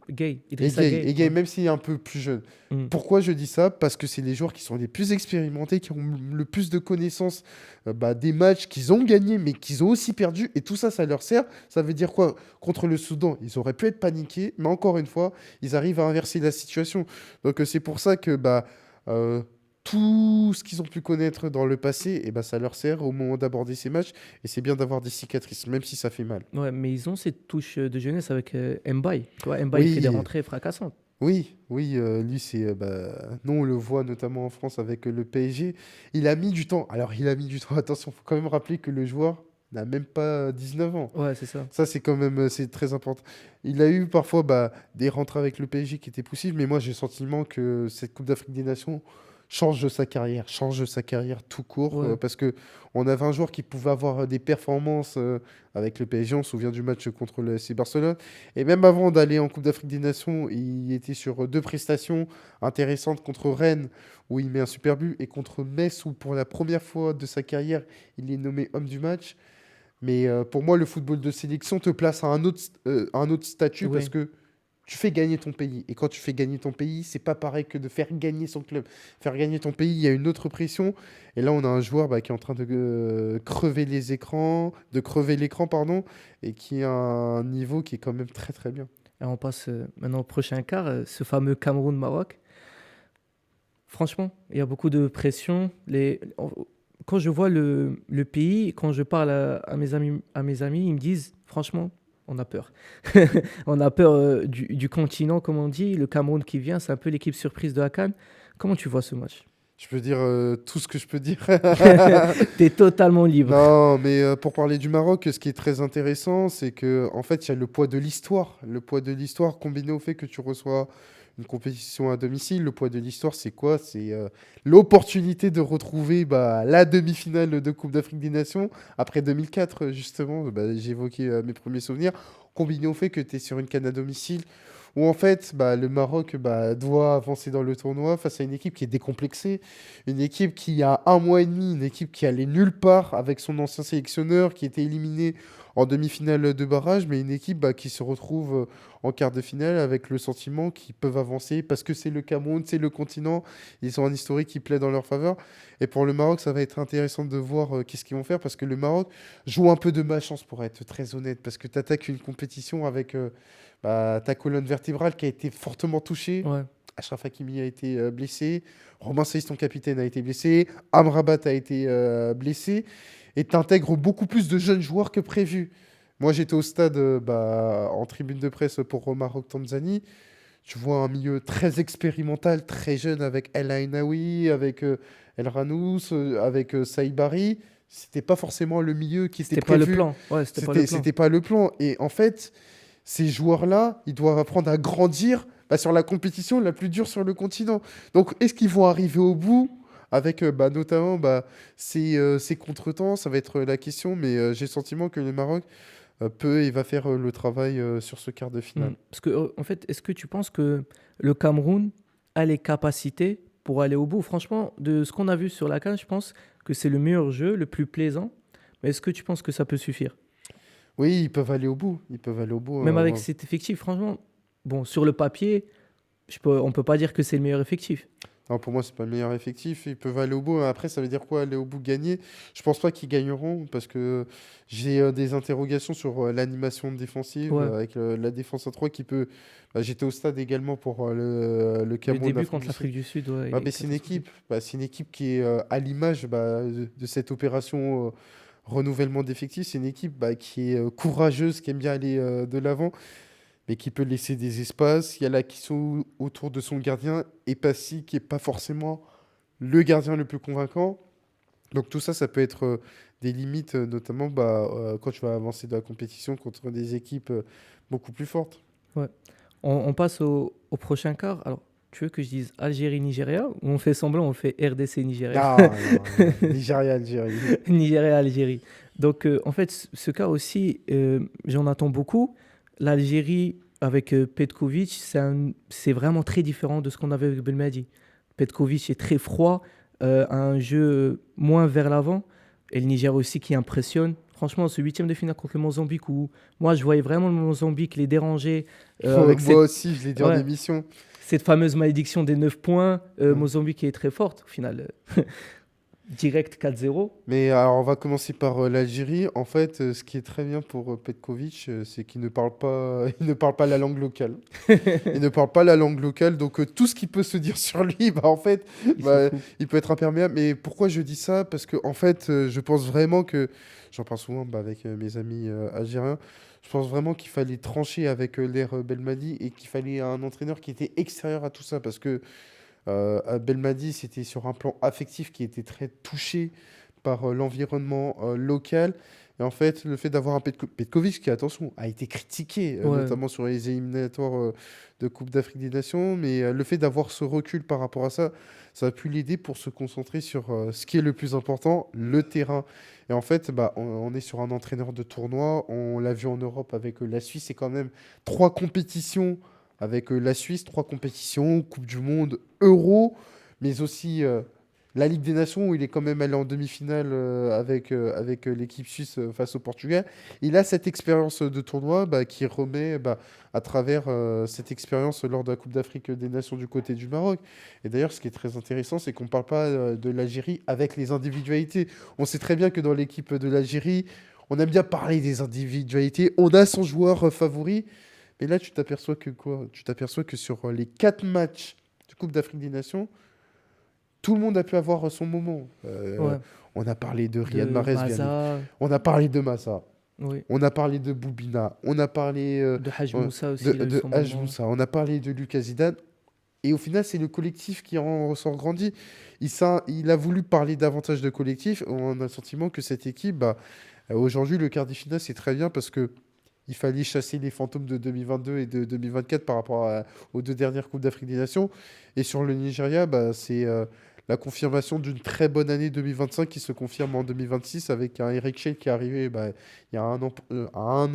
Gay, Et Idrissa Gay, Gay. et Gay, Ouais. même s'il est un peu plus jeune. Mm. Pourquoi je dis ça? Parce que c'est les joueurs qui sont les plus expérimentés, qui ont le plus de connaissances bah, des matchs qu'ils ont gagnés, mais qu'ils ont aussi perdus. Et tout ça, ça leur sert. Ça veut dire quoi? Contre le Soudan, ils auraient pu être paniqués, mais encore une fois, ils arrivent à inverser la situation. Donc c'est pour ça que bah, euh, tout ce qu'ils ont pu connaître dans le passé, et bah, ça leur sert au moment d'aborder ces matchs. Et c'est bien d'avoir des cicatrices, même si ça fait mal. Ouais, mais ils ont cette touche de jeunesse avec Mbaye. Tu vois, Mbaye fait des Oui, rentrées fracassantes. oui, oui, lui, c'est. Bah, nous, on le voit notamment en France avec le PSG. Il a mis du temps. Alors, il a mis du temps. Attention, il faut quand même rappeler que le joueur n'a même pas 19 ans. Ouais, c'est ça. Ça, c'est quand même c'est très important. Il a eu parfois bah, des rentrées avec le PSG qui étaient poussives, mais moi, j'ai le sentiment que cette Coupe d'Afrique des Nations change sa carrière tout court, Ouais. parce que on avait un joueur qui pouvait avoir des performances avec le PSG. On se souvient du match contre le FC Barcelone. Et même avant d'aller en Coupe d'Afrique des Nations, il était sur 2 prestations intéressantes contre Rennes, où il met un super but, et contre Metz, où pour la première fois de sa carrière, il est nommé homme du match. Mais pour moi, le football de sélection te place à un autre statut parce Oui. que tu fais gagner ton pays. Et quand tu fais gagner ton pays, c'est pas pareil que de faire gagner son club. Faire gagner ton pays, il y a une autre pression. Et là, on a un joueur bah, qui est en train de crever les écrans, de crever l'écran, pardon, et qui a un niveau qui est quand même très très bien. Et on passe maintenant au prochain quart, ce fameux Cameroun-Maroc. Franchement, il y a beaucoup de pression. Quand je vois le pays, quand je parle à mes amis, ils me disent, franchement, on a peur. On a peur du continent, comme on dit. Le Cameroun qui vient, c'est un peu l'équipe surprise de la CAN. Comment tu vois ce match? Je peux dire tout ce que je peux dire. T'es totalement libre. Non, mais pour parler du Maroc, ce qui est très intéressant, c'est que en fait, il y a le poids de l'histoire. Le poids de l'histoire combiné au fait que tu reçois une compétition à domicile. Le poids de l'histoire, c'est quoi? C'est l'opportunité de retrouver la demi-finale de Coupe d'Afrique des Nations après 2004, justement. J'ai évoqué mes premiers souvenirs, combiné au fait que tu es sur une CAN à domicile où en fait le Maroc doit avancer dans le tournoi face à une équipe qui est décomplexée, une équipe qui a un mois et demi, une équipe qui allait nulle part avec son ancien sélectionneur qui était éliminé en demi-finale de barrage, mais une équipe qui se retrouve en quart de finale avec le sentiment qu'ils peuvent avancer parce que c'est le Cameroun, c'est le continent, ils ont un historique qui plaît dans leur faveur. Et pour le Maroc, ça va être intéressant de voir qu'est-ce qu'ils vont faire parce que le Maroc joue un peu de malchance pour être très honnête parce que tu attaques une compétition avec ta colonne vertébrale qui a été fortement touchée. Ouais. Achraf Hakimi a été blessé, Romain Saïs, ton capitaine, a été blessé, Amrabat a été blessé, et tu intègres beaucoup plus de jeunes joueurs que prévu. Moi, j'étais au stade en tribune de presse pour Maroc-Tanzanie. Tu vois un milieu très expérimental, très jeune, avec El Ainaoui, avec El Ranous, avec Saïbari. C'était pas forcément le milieu qui était C'était pas le prévu. plan. Ouais, c'était pas le plan. C'était pas le plan. Et en fait, ces joueurs-là, ils doivent apprendre à grandir sur la compétition la plus dure sur le continent. Donc, est-ce qu'ils vont arriver au bout avec notamment ces contretemps? Ça va être la question, mais j'ai le sentiment que le Maroc peut et va faire le travail sur ce quart de finale. Parce que, en fait, est-ce que tu penses que le Cameroun a les capacités pour aller au bout? Franchement, de ce qu'on a vu sur la CAN, je pense que c'est le meilleur jeu, le plus plaisant. Mais est-ce que tu penses que ça peut suffire? Oui, ils peuvent aller au bout. Ils peuvent aller au bout. Même avec cet effectif, franchement, bon, sur le papier, on peut pas dire que c'est le meilleur effectif. Non, pour moi, c'est pas le meilleur effectif. Ils peuvent aller au bout. Après, ça veut dire quoi, aller au bout, gagner? Je pense pas qu'ils gagneront parce que j'ai des interrogations sur l'animation défensive Ouais. avec la défense à 3 qui peut. J'étais au stade également pour le Le Cameroun début d'Afrique contre du Sud. l'Afrique du Sud, ouais, il est C'est une catastrophique. équipe. C'est une équipe qui est à l'image de cette opération renouvellement d'effectifs. C'est une équipe qui est courageuse, qui aime bien aller de l'avant, mais qui peut laisser des espaces. Il y a là qui sont autour de son gardien et Passy qui est pas forcément le gardien le plus convaincant. Donc tout ça, ça peut être des limites, notamment quand tu vas avancer dans la compétition contre des équipes beaucoup plus fortes. Ouais. On passe au prochain quart. Alors, tu veux que je dise Algérie-Nigeria ou on fait semblant, on fait RDC-Nigeria? Ah non, Nigeria, Algérie. Nigeria-Algérie. Donc, en fait, ce cas aussi, j'en attends beaucoup. L'Algérie, avec Petkovic, c'est vraiment très différent de ce qu'on avait avec Belmadi. Petkovic est très froid, un jeu moins vers l'avant. Et le Niger aussi qui impressionne. Franchement, ce huitième de finale contre le Mozambique, où moi je voyais vraiment le Mozambique les déranger avec Moi aussi, je l'ai dit en ouais, émission. cette fameuse malédiction des 9 points. Mm. Mozambique qui est très forte, au final. Direct 4-0. Mais alors, on va commencer par l'Algérie. En fait, ce qui est très bien pour Petkovic, c'est qu'il ne parle pas, il ne parle pas la langue locale. Il ne parle pas la langue locale, donc tout ce qui peut se dire sur lui, en fait, Il s'en fout. il peut être imperméable. Mais pourquoi je dis ça? Parce que en fait, je pense vraiment que, j'en parle souvent avec mes amis algériens, je pense vraiment qu'il fallait trancher avec l'ère Belmadi et qu'il fallait un entraîneur qui était extérieur à tout ça, parce que Belmadi, c'était sur un plan affectif qui était très touché par l'environnement local. Et en fait, le fait d'avoir un Petkovic qui, attention, a été critiqué, Ouais, notamment sur les éliminatoires de Coupe d'Afrique des Nations, mais le fait d'avoir ce recul par rapport à ça, ça a pu l'aider pour se concentrer sur ce qui est le plus important, le terrain. Et en fait, on est sur un entraîneur de tournoi, on l'a vu en Europe avec la Suisse, c'est quand même 3 compétitions avec la Suisse, 3 compétitions, Coupe du Monde, Euro, mais aussi la Ligue des Nations où il est quand même allé en demi-finale avec l'équipe suisse face au Portugal. Il a cette expérience de tournoi qui remet à travers cette expérience lors de la Coupe d'Afrique des Nations du côté du Maroc. Et d'ailleurs, ce qui est très intéressant, c'est qu'on ne parle pas de l'Algérie avec les individualités. On sait très bien que dans l'équipe de l'Algérie, on aime bien parler des individualités. On a son joueur favori. Mais là, tu t'aperçois que quoi? Tu t'aperçois que sur les 4 matchs de Coupe d'Afrique des Nations, tout le monde a pu avoir son moment. ouais. On a parlé de Riyad De Mahrez, bien évidemment. Maza, On a parlé de Massa. oui. On a parlé de Boubina. On a parlé De Haj euh, Moussa aussi, il a eu de son Haj moment. Moussa. On a parlé de Lucas Zidane. Et au final, c'est le collectif qui en ressort grandi. Il a voulu parler davantage de collectif. On a le sentiment que cette équipe, aujourd'hui, le quart de finale, c'est très bien parce que il fallait chasser les fantômes de 2022 et de 2024 par rapport aux 2 dernières Coupes d'Afrique des Nations. Et sur le Nigeria, bah, c'est la confirmation d'une très bonne année 2025 qui se confirme en 2026 avec un Eric Chell qui est arrivé bah, il y a un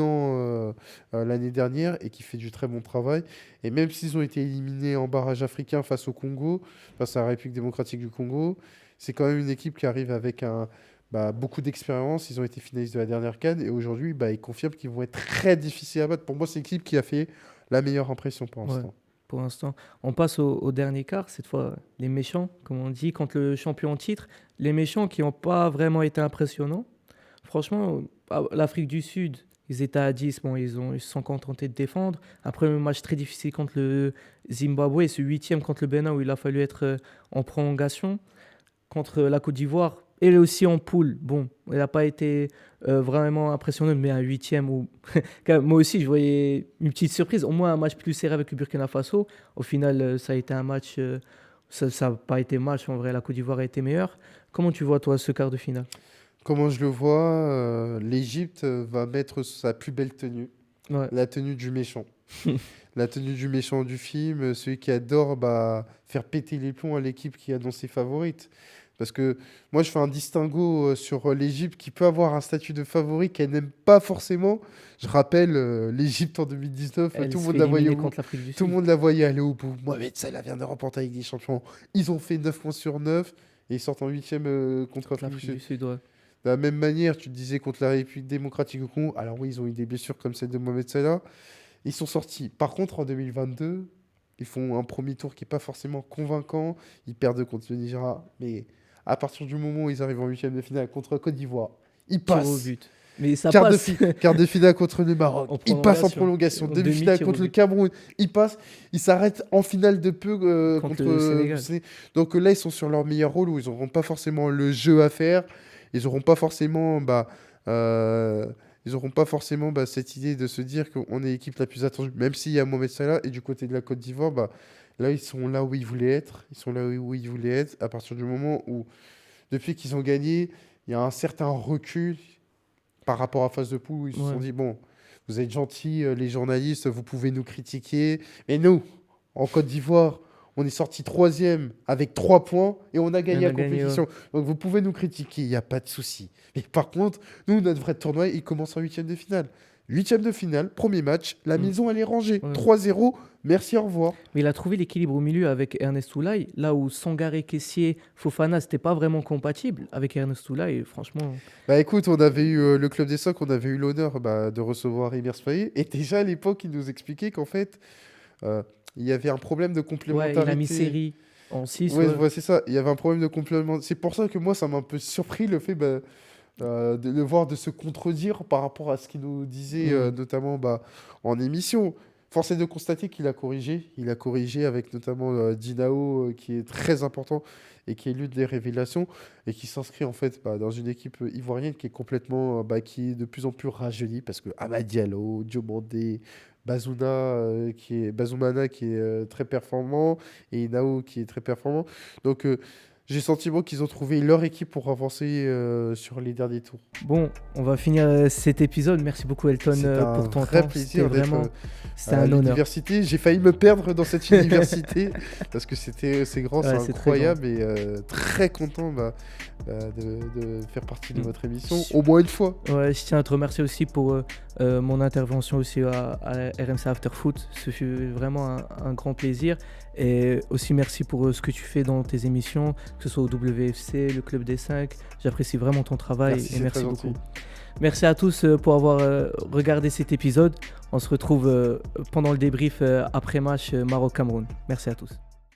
an l'année dernière et qui fait du très bon travail. Et même s'ils ont été éliminés en barrage africain face au Congo, face à la République démocratique du Congo, c'est quand même une équipe qui arrive avec beaucoup d'expérience. Ils ont été finalistes de la dernière CAN et aujourd'hui, bah, ils confirment qu'ils vont être très difficiles à battre. Pour moi, c'est l'équipe qui a fait la meilleure impression pour Ouais, l'instant. pour l'instant. On passe au dernier quart, cette fois les méchants, comme on dit, contre le champion en titre. Les méchants qui n'ont pas vraiment été impressionnants. Franchement, l'Afrique du Sud, ils étaient à 10, bon, ils se sont contentés de défendre. Un premier match très difficile contre le Zimbabwe et ce huitième contre le Bénin où il a fallu être en prolongation. Contre la Côte d'Ivoire, et aussi en poule. Bon, elle n'a pas été vraiment impressionnante, mais un huitième où... Moi aussi, je voyais une petite surprise. Au moins un match plus serré avec le Burkina Faso. Au final, ça a été un match... ça n'a pas été match, en vrai, la Côte d'Ivoire a été meilleure. Comment tu vois, toi, ce quart de finale? Comment je le vois, l'Égypte va mettre sa plus belle tenue, Ouais. la tenue du méchant. La tenue du méchant du film, celui qui adore faire péter les plombs à l'équipe qui est annoncée favorite. Parce que moi, je fais un distinguo sur l'Égypte qui peut avoir un statut de favori qu'elle n'aime pas forcément. Je rappelle l'Égypte en 2019, Elle tout le se monde fait la voyait éliminer contre l'Afrique du tout le Sud. monde la voyait aller au bout. Mohamed Salah vient de remporter avec des champions. Ils ont fait 9 points sur 9 et ils sortent en huitième contre Contre l'Afrique du l'Afrique du Sud. Sud, ouais. De la même manière, tu te disais contre la République démocratique du Congo. Alors oui, ils ont eu des blessures comme celle de Mohamed Salah. Ils sont sortis. Par contre, en 2022, ils font un premier tour qui n'est pas forcément convaincant. Ils perdent contre le Nigeria. Mais à partir du moment où ils arrivent en huitième de finale contre Côte d'Ivoire, ils Tir au passent. but. Mais ça passe. Quart de finale contre le Maroc. En Ils passent en prolongation. prolongation. En Demi-finale demi, tir au contre le but. Cameroun. Ils passent. Ils s'arrêtent en finale de peu Contre le Sénégal. Donc là, ils sont sur leur meilleur rôle où ils n'auront pas forcément le jeu à faire. Ils n'auront pas forcément cette idée de se dire qu'on est l'équipe la plus attendue, même s'il y a Mohamed Salah. Et du côté de la Côte d'Ivoire, là, ils sont là où ils voulaient être. Ils sont là où ils voulaient être à partir du moment où, depuis qu'ils ont gagné, il y a un certain recul par rapport à phase de poule où ils se sont dit, bon, vous êtes gentils, les journalistes, vous pouvez nous critiquer. Mais nous, en Côte d'Ivoire, on est sorti 3e avec 3 points et on a gagné la compétition. Donc vous pouvez nous critiquer, il n'y a pas de souci. Mais par contre, nous, notre vrai tournoi, il commence en huitième de finale. Huitième de finale, premier match, la maison elle est rangée. 3-0, merci, au revoir. Mais il a trouvé l'équilibre au milieu avec Ernest Oulaye, là où Sangaré, Kessié, Fofana, c'était pas vraiment compatible avec Ernest Oulaye, franchement. Écoute, on avait eu le Club des Socs, on avait eu l'honneur de recevoir Emir Sfaye. Et déjà à l'époque, il nous expliquait qu'en fait, il y avait un problème de complémentarité. Ouais, il a mis série en 6. Ouais, c'est ça. Il y avait un problème de complémentarité. C'est pour ça que moi, ça m'a un peu surpris le fait de le voir de se contredire par rapport à ce qu'il nous disait, notamment en émission. Force est de constater qu'il a corrigé. Il a corrigé avec notamment Dinao, qui est très important et qui est l'une des révélations et qui s'inscrit en fait dans une équipe ivoirienne qui est complètement, qui est de plus en plus rajeunie parce que Amad Diallo, Diomandé, Bazoumana qui est très performant et Nao qui est très performant. Donc j'ai le sentiment qu'ils ont trouvé leur équipe pour avancer sur les derniers tours. Bon, on va finir cet épisode. Merci beaucoup Elton pour ton temps. C'était un vrai plaisir d'être c'était un honneur. L'université. J'ai failli me perdre dans cette université parce que c'est grand, c'est incroyable et très content de faire partie de votre émission au moins une fois. Ouais, je tiens à te remercier aussi pour mon intervention aussi à RMC After Foot. Ce fut vraiment un grand plaisir. Et aussi merci pour ce que tu fais dans tes émissions, que ce soit au WFC, le Club des 5. J'apprécie vraiment ton travail et merci beaucoup. Merci à tous pour avoir regardé cet épisode. On se retrouve pendant le débrief après-match Maroc-Cameroun. Merci à tous.